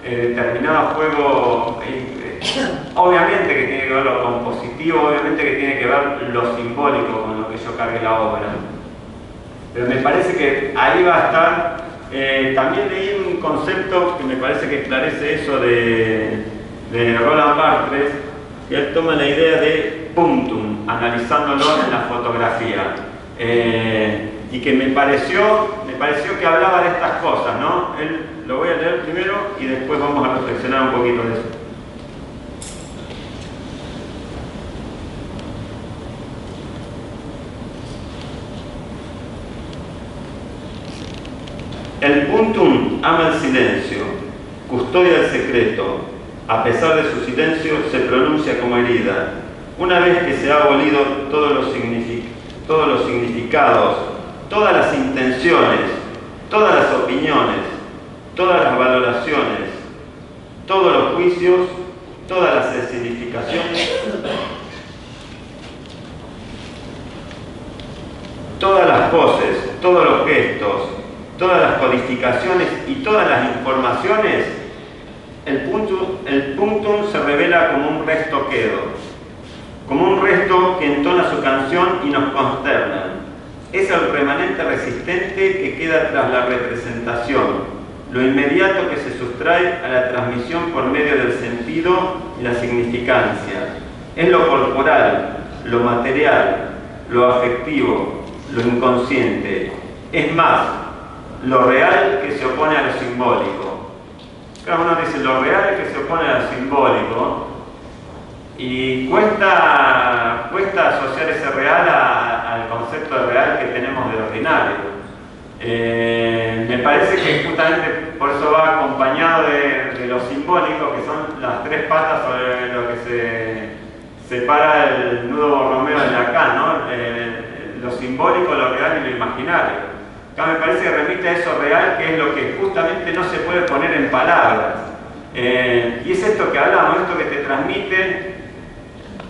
determinado juego, obviamente que tiene que ver lo compositivo, obviamente que tiene que ver lo simbólico con lo que yo cargue la obra. Pero me parece que ahí va a estar. También leí un concepto que me parece que esclarece eso de Roland Barthes, que él toma la idea de punctum, analizándolo en la fotografía. Y que me pareció que hablaba de estas cosas, ¿no? Él lo voy a leer primero y después vamos a reflexionar un poquito de eso. El punctum ama el silencio, custodia el secreto. A pesar de su silencio, se pronuncia como herida. Una vez que se ha abolido todos los significados, todas las intenciones, todas las opiniones, todas las valoraciones, todos los juicios, todas las significaciones, todas las poses, todos los gestos, todas las codificaciones y todas las informaciones, el punctum se revela como un resto quedo, como un resto que entona su canción y nos consterna. Es el remanente resistente que queda tras la representación, lo inmediato que se sustrae a la transmisión por medio del sentido y la significancia. Es lo corporal, lo material, lo afectivo, lo inconsciente. Es más, lo real que se opone a lo simbólico. Cada uno dice lo real que se opone a lo simbólico, y cuesta asociar ese real al concepto de real que tenemos de ordinario. Me parece que justamente por eso va acompañado de lo simbólico, que son las tres patas sobre lo que se separa el nudo Borromeo de Lacan, ¿no? Lo simbólico, lo real y lo imaginario. Acá me parece que remite a eso real, que es lo que justamente no se puede poner en palabras. Y es esto que hablamos, esto que te transmite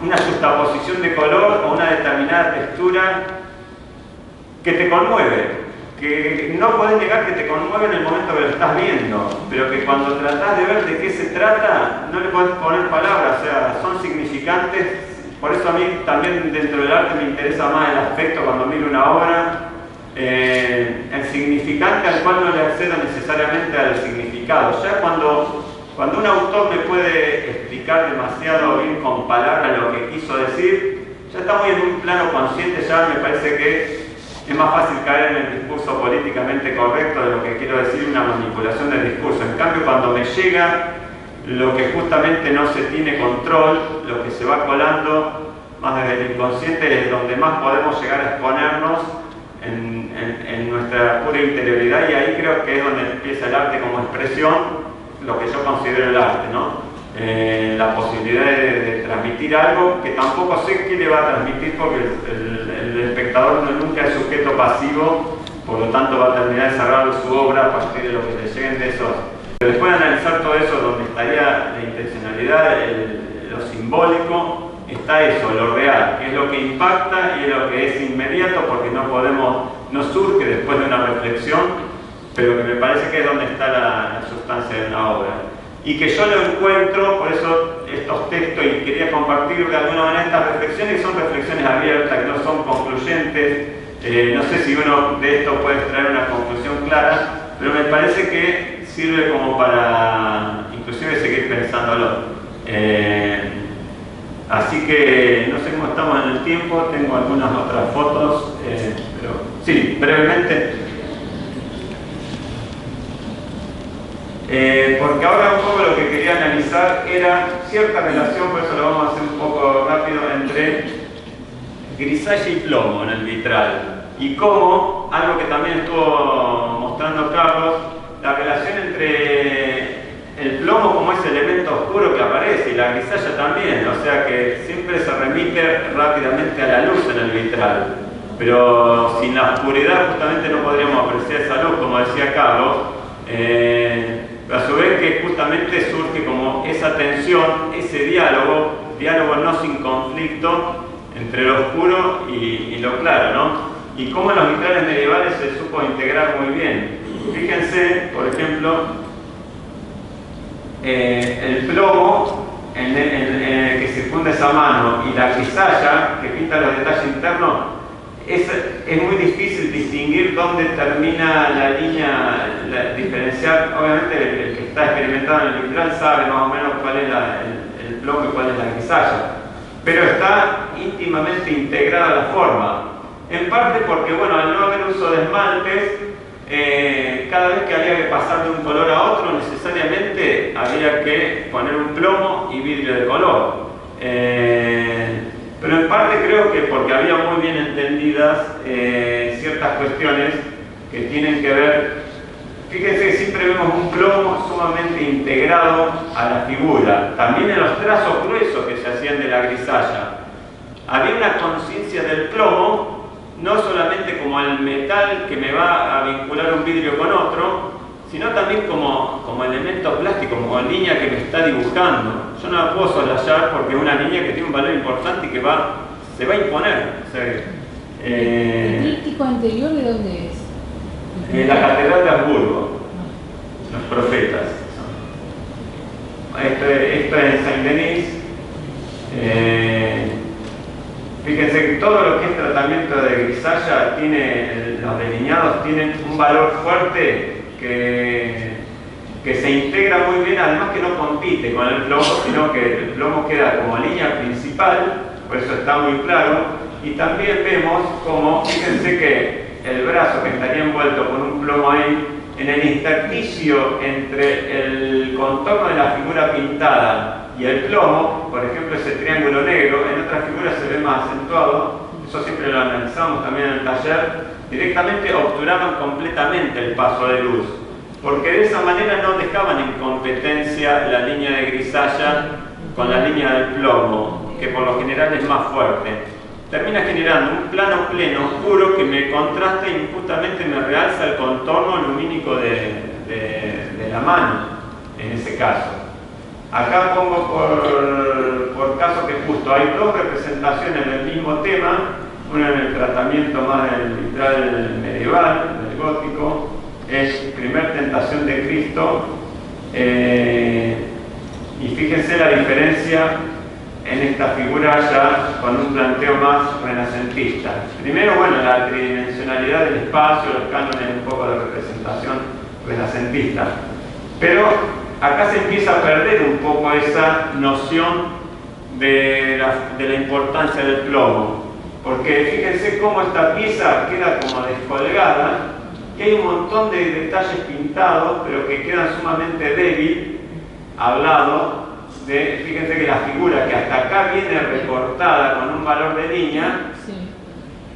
una justaposición de color o una determinada textura que te conmueve, que no podés negar que te conmueve en el momento que lo estás viendo, pero que cuando tratás de ver de qué se trata, no le podés poner palabras, o sea, son significantes. Por eso a mí también dentro del arte me interesa más el aspecto cuando miro una obra, el significante al cual no le accedo necesariamente al significado. Ya cuando un autor me puede explicar demasiado bien con palabras lo que quiso decir, ya está muy en un plano consciente, ya me parece que es más fácil caer en el discurso políticamente correcto de lo que quiero decir, una manipulación del discurso. En cambio, cuando me llega lo que justamente no se tiene control, lo que se va colando más desde el inconsciente, es donde más podemos llegar a exponernos en nuestra pura interioridad, y ahí creo que es donde empieza el arte como expresión, lo que yo considero el arte, ¿no? La posibilidad de transmitir algo que tampoco sé qué le va a transmitir, porque el espectador nunca es sujeto pasivo, por lo tanto va a terminar desarrollando su obra a partir de lo que le lleguen de esos. Pero después de analizar todo eso, donde estaría la intencionalidad, lo simbólico, está eso, lo real, que es lo que impacta y es lo que es inmediato, porque no surge después de una reflexión, pero que me parece que es donde está la sustancia de una obra. Y que yo lo encuentro, por eso estos textos, y quería compartir de alguna manera estas reflexiones, que son reflexiones abiertas, que no son concluyentes. No sé si uno de esto puede extraer una conclusión clara, pero me parece que sirve como para inclusive seguir pensándolo. Así que no sé cómo estamos en el tiempo, tengo algunas otras fotos, pero sí, brevemente. Porque ahora un poco lo que quería analizar era cierta relación, por eso lo vamos a hacer un poco rápido, entre grisalle y plomo en el vitral. Y cómo, algo que también estuvo mostrando Carlos, la relación entre el plomo como ese elemento oscuro que aparece y la grisalla también, o sea que siempre se remite rápidamente a la luz en el vitral. Pero sin la oscuridad justamente no podríamos apreciar esa luz, como decía Carlos. A su vez que justamente surge como esa tensión, ese diálogo no sin conflicto entre lo oscuro y lo claro, ¿no? Y cómo en los vitrales medievales se supo integrar muy bien. Fíjense, por ejemplo, el plomo que circunda esa mano y la grisalla que pinta los detalles internos. Es muy difícil distinguir dónde termina la línea, diferenciar. Obviamente el que está experimentado en el vitral sabe más o menos cuál es el plomo y cuál es la grisalla, pero está íntimamente integrada la forma, en parte porque, bueno, al no haber uso de esmaltes, cada vez que había que pasar de un color a otro, necesariamente había que poner un plomo y vidrio de color. Pero en parte creo que porque había muy bien entendidas ciertas cuestiones que tienen que ver. Fíjense que siempre vemos un plomo sumamente integrado a la figura, también en los trazos gruesos que se hacían de la grisalla. Había una conciencia del plomo, no solamente como el metal que me va a vincular un vidrio con otro, sino también como elemento plástico, como línea que me está dibujando. Yo no la puedo soslayar porque es una línea que tiene un valor importante y que se va a imponer. O sea, ¿El tríptico anterior de dónde es? La Catedral de Hamburgo, los profetas. Esto es en Saint-Denis. Fíjense que todo lo que es tratamiento de grisalla los delineados tienen un valor fuerte que se integra muy bien, además que no compite con el plomo, sino que el plomo queda como línea principal, por eso está muy claro. Y también vemos como, fíjense que el brazo que estaría envuelto con un plomo ahí, en el intersticio entre el contorno de la figura pintada y el plomo, por ejemplo ese triángulo negro, en otras figuras se ve más acentuado, eso siempre lo analizamos también en el taller, directamente obturaban completamente el paso de luz, porque de esa manera no dejaban en competencia la línea de grisalla con la línea del plomo, que por lo general es más fuerte. Termina generando un plano pleno oscuro que me contrasta y justamente me realza el contorno lumínico de la mano, en ese caso. Acá pongo por caso que justo hay dos representaciones del mismo tema, una en el tratamiento más del vitral medieval, del gótico, es Primer Tentación de Cristo, y fíjense la diferencia en esta figura ya con un planteo más renacentista. Primero, bueno, la tridimensionalidad del espacio, los cánones un poco de representación renacentista, pero acá se empieza a perder un poco esa noción de la importancia del plomo, porque fíjense cómo esta pieza queda como descolgada y hay un montón de detalles pintados, pero que quedan sumamente débil al lado de, fíjense que la figura que hasta acá viene recortada con un valor de línea, sí,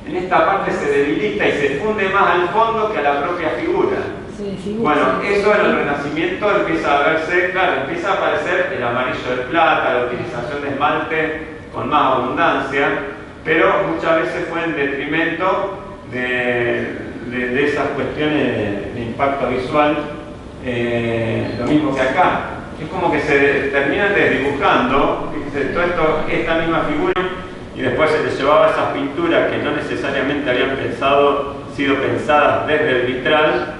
en esta parte se debilita y se funde más al fondo que a la propia figura. Sí, bueno, eso en el Renacimiento empieza a verse, claro, empieza a aparecer el amarillo de plata, la utilización de esmalte con más abundancia, pero muchas veces fue en detrimento de esas cuestiones de impacto visual, lo mismo que acá. Es como que se terminan desdibujando, fíjense, todo esto, esta misma figura, y después se les llevaba esas pinturas que no necesariamente habían sido pensadas desde el vitral,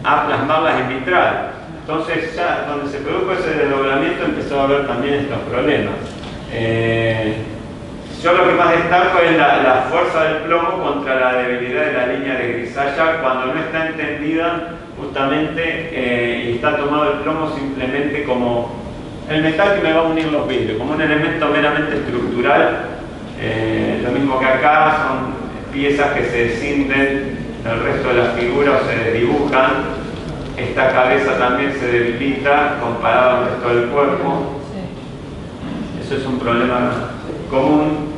a plasmarlas en vitral. Entonces ya donde se produjo ese desdoblamiento empezó a haber también estos problemas. Yo lo que más destaco es la fuerza del plomo contra la debilidad de la línea de grisalla cuando no está entendida justamente y está tomado el plomo simplemente como el metal que me va a unir los vidrios, como un elemento meramente estructural. Lo mismo que acá, son piezas que se escinden del resto de las figuras o se desdibujan. Esta cabeza también se debilita comparado al resto del cuerpo. Eso es un problema común,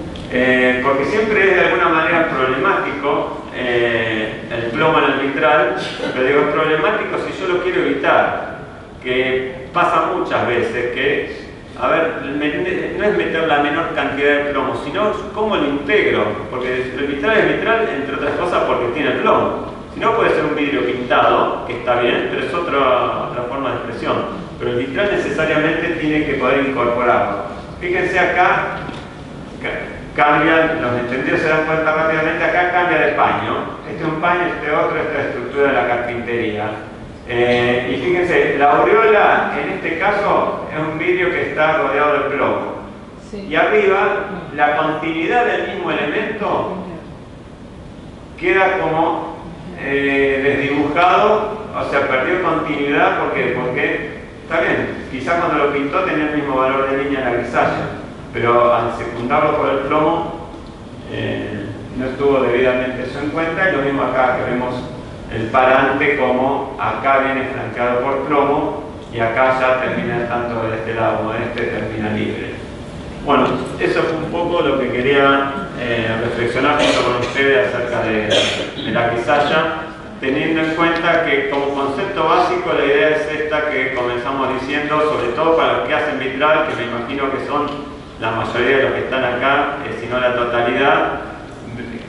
porque siempre es de alguna manera problemático el plomo en el vitral, pero digo, es problemático si yo lo quiero evitar, que pasa muchas veces que, a ver, no es meter la menor cantidad de plomo, sino cómo lo integro, porque el vitral es vitral, entre otras cosas, porque tiene plomo. Si no, puede ser un vidrio pintado, que está bien, pero es otra forma de expresión. Pero el vitral necesariamente tiene que poder incorporarlo. Fíjense acá, cambia, los entendidos se dan cuenta rápidamente, acá cambia de paño. Este es un paño, este otro, esta es la estructura de la carpintería. Y fíjense, la aureola en este caso es un vidrio que está rodeado de plomo. Sí. Y arriba, la continuidad del mismo elemento queda como desdibujado, o sea, perdió continuidad porque está bien, quizás cuando lo pintó tenía el mismo valor de línea en la grisalla, pero al secundarlo por el plomo no estuvo debidamente eso en cuenta. Y lo mismo acá, que vemos el parante como acá viene flanqueado por plomo y acá ya termina tanto de este lado como de este termina libre. Bueno, eso fue un poco lo que quería reflexionar junto con ustedes acerca de la grisalla, teniendo en cuenta que como concepto básico la idea es esta que comenzamos diciendo, sobre todo para los que hacen vitral, que me imagino que son la mayoría de los que están acá, si no la totalidad,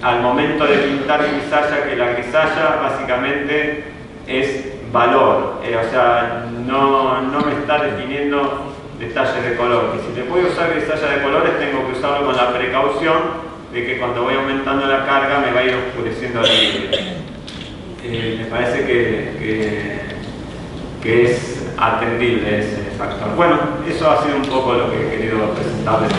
al momento de pintar grisalla, que la grisalla básicamente es valor, o sea, no me está definiendo detalles de color, que si le voy a usar grisalla de colores tengo que usarlo con la precaución de que cuando voy aumentando la carga me va a ir oscureciendo el vidrio. Me parece que es atendible ese factor. Bueno, eso ha sido un poco lo que he querido presentarles.